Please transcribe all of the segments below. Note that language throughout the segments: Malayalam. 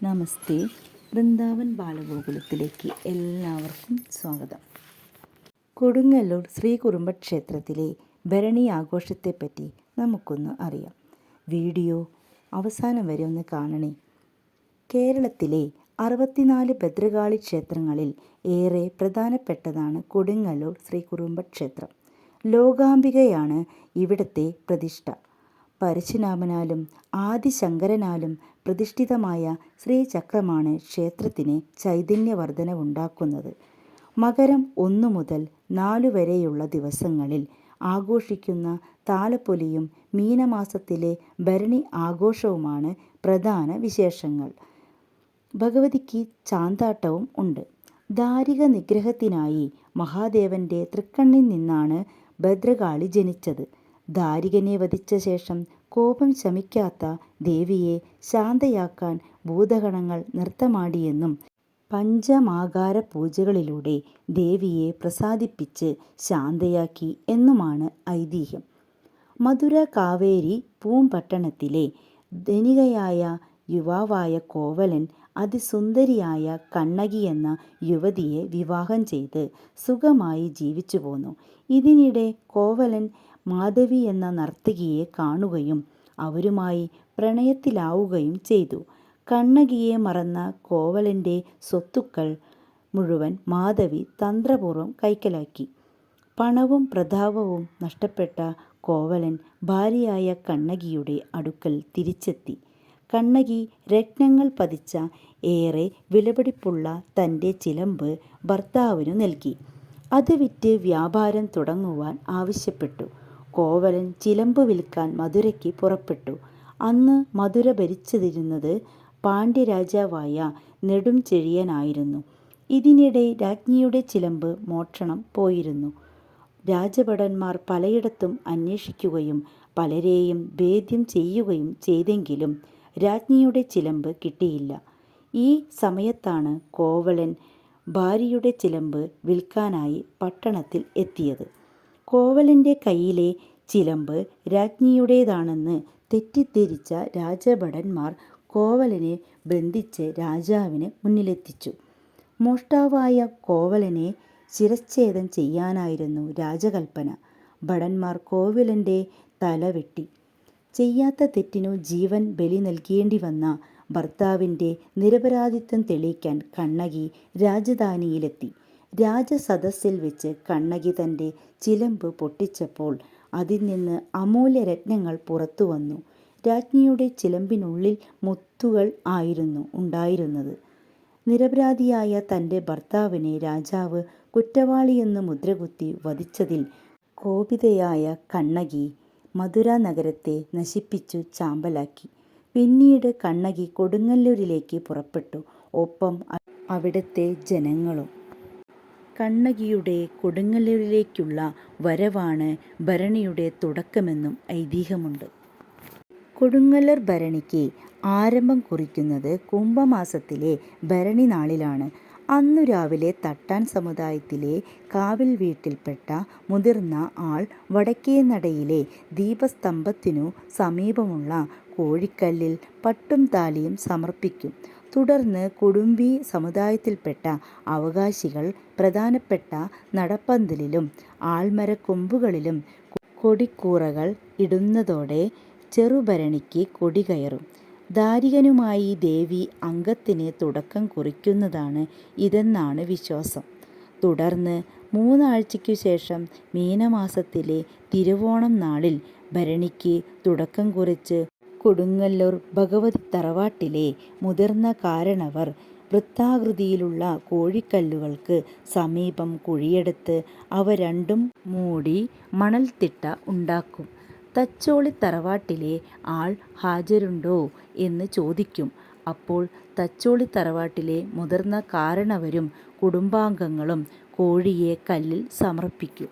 നമസ്തേ. വൃന്ദാവൻ ബാലഗോകുലത്തിലേക്ക് എല്ലാവർക്കും സ്വാഗതം. കൊടുങ്ങല്ലൂർ ശ്രീ കുറുമ്പക്ഷേത്രത്തിലെ ഭരണി ആഘോഷത്തെപ്പറ്റി നമുക്കൊന്ന് അറിയാം. വീഡിയോ അവസാനം വരെ ഒന്ന് കാണണേ. കേരളത്തിലെ 64 ഭദ്രകാളി ക്ഷേത്രങ്ങളിൽ ഏറെ പ്രധാനപ്പെട്ടതാണ് കൊടുങ്ങല്ലൂർ ശ്രീ കുറുമ്പക്ഷേത്രം. ലോകാംബികയാണ് ഇവിടത്തെ പ്രതിഷ്ഠ. പരശുരാമനാലും ആദിശങ്കരനാലും പ്രതിഷ്ഠിതമായ ശ്രീചക്രമാണ് ക്ഷേത്രത്തിന് ചൈതന്യവർദ്ധനവുണ്ടാക്കുന്നത്. മകരം 1 മുതൽ 4 വരെയുള്ള ദിവസങ്ങളിൽ ആഘോഷിക്കുന്ന താലപ്പൊലിയും മീനമാസത്തിലെ ഭരണി ആഘോഷവുമാണ് പ്രധാന വിശേഷങ്ങൾ. ഭഗവതിക്ക് ചാന്താട്ടവും ഉണ്ട്. ദാരിക നിഗ്രഹത്തിനായി മഹാദേവന്റെ തൃക്കണ്ണിൽ നിന്നാണ് ഭദ്രകാളി ജനിച്ചത്. ദാരികനെ വധിച്ച ശേഷം കോപം ശമിക്കാത്ത ദേവിയെ ശാന്തയാക്കാൻ ഭൂതഗണങ്ങൾ നൃത്തമാടിയെന്നും പഞ്ചമാകാര പൂജകളിലൂടെ ദേവിയെ പ്രസാദിപ്പിച്ച് ശാന്തയാക്കി എന്നുമാണ് ഐതിഹ്യം. മധുര കാവേരി പൂമ്പട്ടണത്തിലെ ധനികയായ യുവാവായ കോവലൻ അതിസുന്ദരിയായ കണ്ണകി എന്ന യുവതിയെ വിവാഹം ചെയ്ത് സുഖമായി ജീവിച്ചു പോന്നു. ഇതിനിടെ കോവലൻ മാധവി എന്ന നർത്തകിയെ കാണുകയും അവരുമായി പ്രണയത്തിലാവുകയും ചെയ്തു. കണ്ണകിയെ മറന്ന കോവലൻ്റെ സ്വത്തുക്കൾ മുഴുവൻ മാധവി തന്ത്രപൂർവ്വം കൈക്കലാക്കി. പണവും പ്രതാപവും നഷ്ടപ്പെട്ട കോവലൻ ഭാര്യയായ കണ്ണകിയുടെ അടുക്കൽ തിരിച്ചെത്തി. കണ്ണകി രത്നങ്ങൾ പതിച്ച ഏറെ വിലപിടിപ്പുള്ള തൻ്റെ ചിലമ്പ് ഭർത്താവിനു നൽകി. അത് വിറ്റ് വ്യാപാരം തുടങ്ങുവാൻ ആവശ്യപ്പെട്ടു. കോവലൻ ചിലമ്പ് വിൽക്കാൻ മധുരയ്ക്ക് പുറപ്പെട്ടു. അന്ന് മധുര ഭരിച്ചിരുന്നത് പാണ്ഡ്യരാജാവായ നെടുംചെഴിയനായിരുന്നു. ഇതിനിടെ രാജ്ഞിയുടെ ചിലമ്പ് മോഷണം പോയിരുന്നു. രാജഭടന്മാർ പലയിടത്തും അന്വേഷിക്കുകയും പലരെയും ഭേദ്യം ചെയ്യുകയും ചെയ്തെങ്കിലും രാജ്ഞിയുടെ ചിലമ്പ് കിട്ടിയില്ല. ഈ സമയത്താണ് കോവലൻ ഭാര്യയുടെ ചിലമ്പ് വിൽക്കാനായി പട്ടണത്തിൽ എത്തിയത്. കോവലൻ്റെ കയ്യിലെ ചിലമ്പ് രാജ്ഞിയുടേതാണെന്ന് തെറ്റിദ്ധരിച്ച രാജഭടന്മാർ കോവലനെ ബന്ധിച്ച് രാജാവിന് മുന്നിലെത്തിച്ചു. മോഷ്ടാവായ കോവലനെ ശിരച്ഛേദം ചെയ്യാനായിരുന്നു രാജകൽപ്പന. ഭടന്മാർ കോവലൻ്റെ തല വെട്ടി. ചെയ്യാത്ത തെറ്റിനു ജീവൻ ബലി നൽകേണ്ടി വന്ന ഭർത്താവിൻ്റെ നിരപരാധിത്വം തെളിയിക്കാൻ കണ്ണകി രാജധാനിയിലെത്തി. രാജസദസ്സിൽ വെച്ച് കണ്ണകി തൻ്റെ ചിലമ്പ് പൊട്ടിച്ചപ്പോൾ അതിൽ നിന്ന് അമൂല്യരത്നങ്ങൾ പുറത്തു വന്നു. രാജ്ഞിയുടെ ചിലമ്പിനുള്ളിൽ മുത്തുകൾ ആയിരുന്നു ഉണ്ടായിരുന്നത്. നിരപരാധിയായ തൻ്റെ ഭർത്താവിനെ രാജാവ് കുറ്റവാളിയെന്ന് മുദ്രകുത്തി വധിച്ചതിൽ കോപിതയായ കണ്ണകി മധുര നഗരത്തെ നശിപ്പിച്ചു ചാമ്പലാക്കി. പിന്നീട് കണ്ണകി കൊടുങ്ങല്ലൂരിലേക്ക് പുറപ്പെട്ടു. ഒപ്പം അവിടുത്തെ ജനങ്ങളും. കണ്ണകിയുടെ കൊടുങ്ങല്ലൂരിലേക്കുള്ള വരവാണ് ഭരണിയുടെ തുടക്കമെന്നും ഐതിഹ്യമുണ്ട്. കൊടുങ്ങല്ലൂർ ഭരണിക്ക് ആരംഭം കുറിക്കുന്നത് കുംഭമാസത്തിലെ ഭരണി നാളിലാണ്. അന്നു രാവിലെ തട്ടാൻ സമുദായത്തിലെ കാവിൽ വീട്ടിൽപ്പെട്ട മുതിർന്ന ആൾ വടക്കേനടയിലെ ദീപസ്തംഭത്തിനു സമീപമുള്ള കോഴിക്കല്ലിൽ പട്ടും താലിയും സമർപ്പിക്കും. തുടർന്ന് കുടുംബി സമുദായത്തിൽപ്പെട്ട അവകാശികൾ പ്രധാനപ്പെട്ട നടപ്പന്തലിലും ആൽമരക്കൊമ്പുകളിലും കൊടിക്കൂറകൾ ഇടുന്നതോടെ ചെറുഭരണിക്ക് കൊടി കയറും. ദാരികനുമായി ദേവി അംഗത്തിന് തുടക്കം കുറിക്കുന്നതാണ് ഇതെന്നാണ് വിശ്വാസം. തുടർന്ന് 3 ആഴ്ചയ്ക്കു ശേഷം മീനമാസത്തിലെ തിരുവോണം നാളിൽ ഭരണിക്ക് തുടക്കം കുറിച്ച് കൊടുങ്ങല്ലൂർ ഭഗവതി തറവാട്ടിലെ മുതിർന്ന കാരണവർ വൃത്താകൃതിയിലുള്ള കോഴിക്കല്ലുകൾക്ക് സമീപം കുഴിയെടുത്ത് അവ രണ്ടും മൂടി മണൽത്തിട്ട ഉണ്ടാക്കും. തച്ചോളി തറവാട്ടിലെ ആൾ ഹാജരുണ്ടോ എന്ന് ചോദിക്കും. അപ്പോൾ തച്ചോളി തറവാട്ടിലെ മുതിർന്ന കാരണവരും കുടുംബാംഗങ്ങളും കോഴിയെ കല്ലിൽ സമർപ്പിക്കും.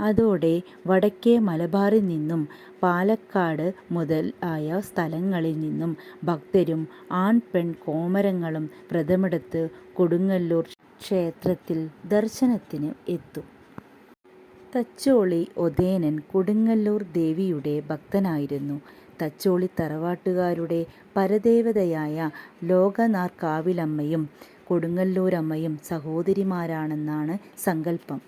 അതോടെ വടക്കേ മലബാറിൽ നിന്നും പാലക്കാട് മുതൽ ആയ സ്ഥലങ്ങളിൽ നിന്നും ഭക്തരും ആൺ പെൺ കോമരങ്ങളും വ്രതമെടുത്ത് കൊടുങ്ങല്ലൂർ ക്ഷേത്രത്തിൽ ദർശനത്തിന് എത്തും. തച്ചോളി ഒതേനൻ കൊടുങ്ങല്ലൂർ ദേവിയുടെ ഭക്തനായിരുന്നു. തച്ചോളി തറവാട്ടുകാരുടെ പരദേവതയായ ലോകനാർക്കാവിലമ്മയും കൊടുങ്ങല്ലൂരമ്മയും സഹോദരിമാരാണെന്നാണ് സങ്കല്പം.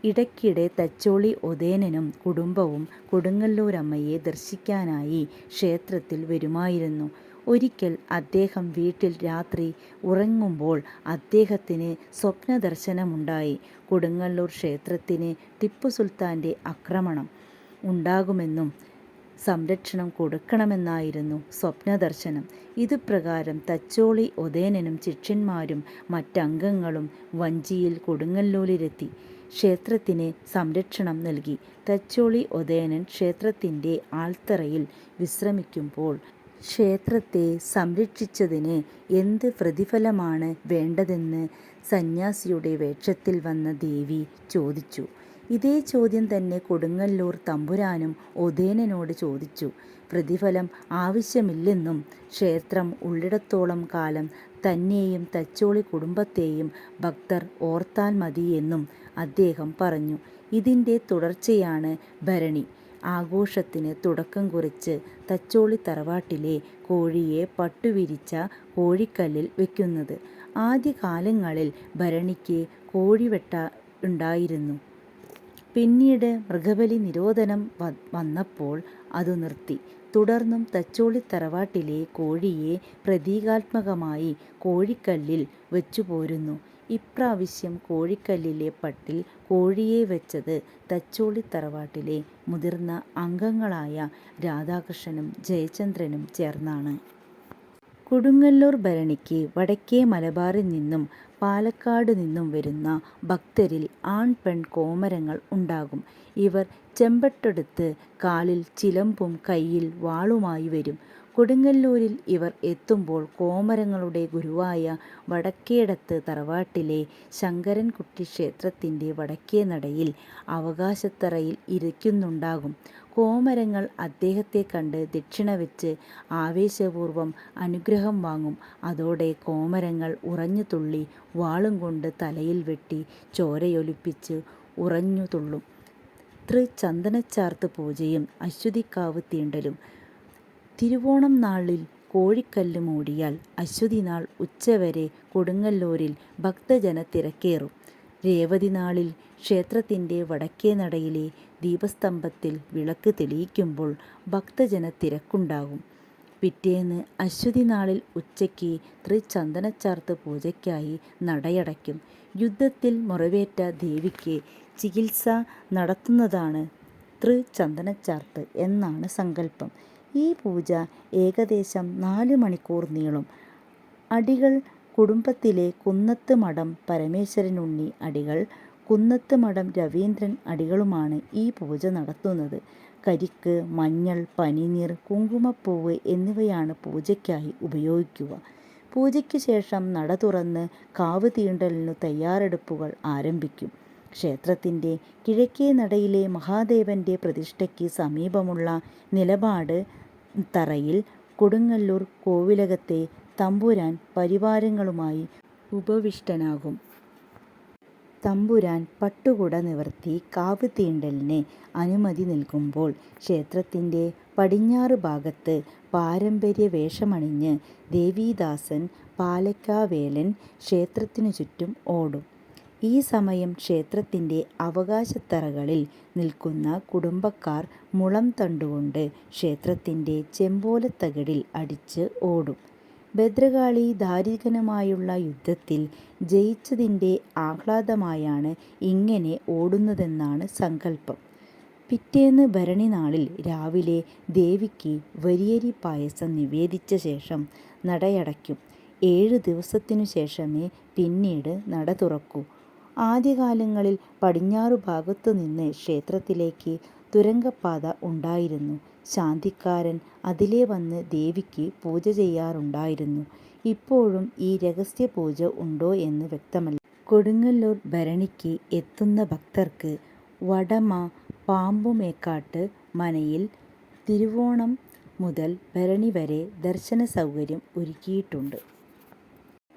ഇടയ്ക്കിടെ തച്ചോളി ഒതേനനും കുടുംബവും കൊടുങ്ങല്ലൂരമ്മയെ ദർശിക്കാനായി ക്ഷേത്രത്തിൽ വരുമായിരുന്നു. ഒരിക്കൽ അദ്ദേഹം വീട്ടിൽ രാത്രി ഉറങ്ങുമ്പോൾ അദ്ദേഹത്തിന് സ്വപ്നദർശനമുണ്ടായി. കൊടുങ്ങല്ലൂർ ക്ഷേത്രത്തിന് ടിപ്പു സുൽത്താൻ്റെ ആക്രമണം ഉണ്ടാകുമെന്നും സംരക്ഷണം കൊടുക്കണമെന്നായിരുന്നു സ്വപ്നദർശനം. ഇതുപ്രകാരം തച്ചോളി ഒതേനനും ശിഷ്യന്മാരും മറ്റംഗങ്ങളും വഞ്ചിയിൽ കൊടുങ്ങല്ലൂരിലെത്തി ക്ഷേത്രത്തിന് സംരക്ഷണം നൽകി. തച്ചോളി ഒതേനൻ ക്ഷേത്രത്തിൻ്റെ ആൽത്തറയിൽ വിശ്രമിക്കുമ്പോൾ ക്ഷേത്രത്തെ സംരക്ഷിച്ചതിന് എന്ത് പ്രതിഫലമാണ് വേണ്ടതെന്ന് സന്യാസിയുടെ വേഷത്തിൽ വന്ന ദേവി ചോദിച്ചു. ഇതേ ചോദ്യം തന്നെ കൊടുങ്ങല്ലൂർ തമ്പുരാനും ഒതേനനോട് ചോദിച്ചു. പ്രതിഫലം ആവശ്യമില്ലെന്നും ക്ഷേത്രം ഉള്ളിടത്തോളം കാലം തന്നെയും തച്ചോളി കുടുംബത്തെയും ഭക്തർ ഓർത്താൽ മതിയെന്നും അദ്ദേഹം പറഞ്ഞു. ഇതിൻ്റെ തുടർച്ചയാണ് ഭരണി ആഘോഷത്തിന് തുടക്കം കുറിച്ച് തച്ചോളി തറവാട്ടിലെ കോഴിയെ പട്ടുവിരിച്ച കോഴിക്കല്ലിൽ വയ്ക്കുന്നത്. ആദ്യകാലങ്ങളിൽ ഭരണിക്ക് കോഴിവെട്ട ഉണ്ടായിരുന്നു. പിന്നീട് മൃഗബലി നിരോധനം വന്നപ്പോൾ അതു നിർത്തി. തുടർന്നും തച്ചോളി തറവാട്ടിലെ കോഴിയെ പ്രതീകാത്മകമായി കോഴിക്കല്ലിൽ വച്ചുപോരുന്നു. ഇപ്രാവശ്യം കോഴിക്കല്ലിലെ പട്ടിൽ കോഴിയെ വെച്ചത് തച്ചോളി തറവാട്ടിലെ മുതിർന്ന അംഗങ്ങളായ രാധാകൃഷ്ണനും ജയചന്ദ്രനും ചേർന്നാണ്. കൊടുങ്ങല്ലൂർ ഭരണിക്ക് വടക്കേ മലബാറിൽ നിന്നും പാലക്കാട് നിന്നും വരുന്ന ഭക്തരിൽ ആൺ പെൺ കോമരങ്ങൾ ഉണ്ടാകും. ഇവർ ചെമ്പട്ടെടുത്ത് കാലിൽ ചിലമ്പും കയ്യിൽ വാളുമായി വരും. കൊടുങ്ങല്ലൂരിൽ ഇവർ എത്തുമ്പോൾ കോമരങ്ങളുടെ ഗുരുവായ വടക്കേടത്ത് തറവാട്ടിലെ ശങ്കരൻകുട്ടി ക്ഷേത്രത്തിൻ്റെ വടക്കേ നടയിൽ അവകാശത്തറയിൽ ഇരിക്കുന്നുണ്ടാകും. കോമരങ്ങൾ അദ്ദേഹത്തെ കണ്ട് ദക്ഷിണ വെച്ച് ആവേശപൂർവ്വം അനുഗ്രഹം വാങ്ങും. അതോടെ കോമരങ്ങൾ ഉറഞ്ഞു തുള്ളി വാളും കൊണ്ട് തലയിൽ വെട്ടി ചോരയൊലിപ്പിച്ച് ഉറഞ്ഞു തുള്ളും. ചന്ദനച്ചാർത്ത് പൂജയും അശ്വതിക്കാവ് തീണ്ടലും. തിരുവോണം നാളിൽ കോഴിക്കല്ല് മൂടിയാൽ അശ്വതി നാൾ ഉച്ചവരെ കൊടുങ്ങല്ലൂരിൽ ഭക്തജന തിരക്കേറും. രേവതി നാളിൽ ക്ഷേത്രത്തിൻ്റെ വടക്കേ നടയിലെ ദീപസ്തംഭത്തിൽ വിളക്ക് തെളിയിക്കുമ്പോൾ ഭക്തജന തിരക്കുണ്ടാകും. പിറ്റേന്ന് അശ്വതി നാളിൽ ഉച്ചയ്ക്ക് ചന്ദനച്ചാർത്ത് പൂജയ്ക്കായി നടയടയ്ക്കും. യുദ്ധത്തിൽ മുറിവേറ്റ ദേവിക്ക് ചികിത്സ നടത്തുന്നതാണ് ചന്ദനച്ചാർത്ത് എന്നാണ് സങ്കല്പം. ഈ പൂജ ഏകദേശം 4 മണിക്കൂർ നീളും. അടികൾ കുടുംബത്തിലെ കുന്നത്ത് മഠം പരമേശ്വരനുണ്ണി അടികൾ, കുന്നത്ത് മഠം രവീന്ദ്രൻ അടികളുമാണ് ഈ പൂജ നടത്തുന്നത്. കരിക്ക്, മഞ്ഞൾ, പനിനീർ, കുങ്കുമപ്പൂവ് എന്നിവയാണ് പൂജയ്ക്കായി ഉപയോഗിക്കുക. പൂജയ്ക്ക് ശേഷം നട തുറന്ന് കാവ് തീണ്ടലിനു തയ്യാറെടുപ്പുകൾ ആരംഭിക്കും. ക്ഷേത്രത്തിൻ്റെ കിഴക്കേ നടയിലെ മഹാദേവൻ്റെ പ്രതിഷ്ഠയ്ക്ക് സമീപമുള്ള നിലപാട് തറയിൽ കൊടുങ്ങല്ലൂർ കോവിലകത്തെ തമ്പുരാൻ പരിവാരങ്ങളുമായി ഉപവിഷ്ടനാകും. തമ്പുരാൻ പട്ടുകുട നിവർത്തി കാവ് തീണ്ടലിന് അനുമതി നൽകുമ്പോൾ ക്ഷേത്രത്തിൻ്റെ പടിഞ്ഞാറ് ഭാഗത്ത് പാരമ്പര്യ വേഷമണിഞ്ഞ് ദേവീദാസൻ പാലക്കാവേലൻ ക്ഷേത്രത്തിനു ചുറ്റും ഓടും. ഈ സമയം ക്ഷേത്രത്തിൻ്റെ അവകാശത്തറകളിൽ നിൽക്കുന്ന കുടുംബക്കാർ മുളം തണ്ടുകൊണ്ട് ക്ഷേത്രത്തിൻ്റെ ചെമ്പോലത്തകിടിൽ അടിച്ച് ഓടും. ഭദ്രകാളി ദാരികനുമായുള്ള യുദ്ധത്തിൽ ജയിച്ചതിൻ്റെ ആഹ്ലാദമായാണ് ഇങ്ങനെ ഓടുന്നതെന്നാണ് സങ്കല്പം. പിറ്റേന്ന് ഭരണി നാളിൽ രാവിലെ ദേവിക്ക് വരിയരി പായസം നിവേദിച്ച ശേഷം നടയടയ്ക്കും. 7 ദിവസത്തിനു ശേഷമേ പിന്നീട് നട തുറക്കൂ. ആദ്യകാലങ്ങളിൽ പടിഞ്ഞാറു ഭാഗത്തു നിന്ന് ക്ഷേത്രത്തിലേക്ക് തുരങ്കപ്പാത ഉണ്ടായിരുന്നു. ശാന്തിക്കാരൻ അതിലേ വന്ന് ദേവിക്ക് പൂജ ചെയ്യാറുണ്ടായിരുന്നു. ഇപ്പോഴും ഈ രഹസ്യ പൂജ ഉണ്ടോ എന്ന് വ്യക്തമല്ല. കൊടുങ്ങല്ലൂർ ഭരണിക്ക് എത്തുന്ന ഭക്തർക്ക് വടമ പാമ്പുമേക്കാട്ട് മനയിൽ തിരുവോണം മുതൽ ഭരണി വരെ ദർശന സൗകര്യം ഒരുക്കിയിട്ടുണ്ട്.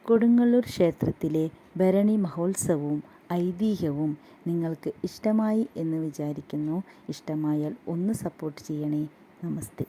കൊടുങ്ങല്ലൂർ ക്ഷേത്രത്തിലെ ഭരണി മഹോത്സവവും ഐതിഹ്യവും നിങ്ങൾക്ക് ഇഷ്ടമായി എന്ന് വിചാരിക്കുന്നു. ഇഷ്ടമായാൽ ഒന്ന് സപ്പോർട്ട് ചെയ്യണേ. നമസ്തേ.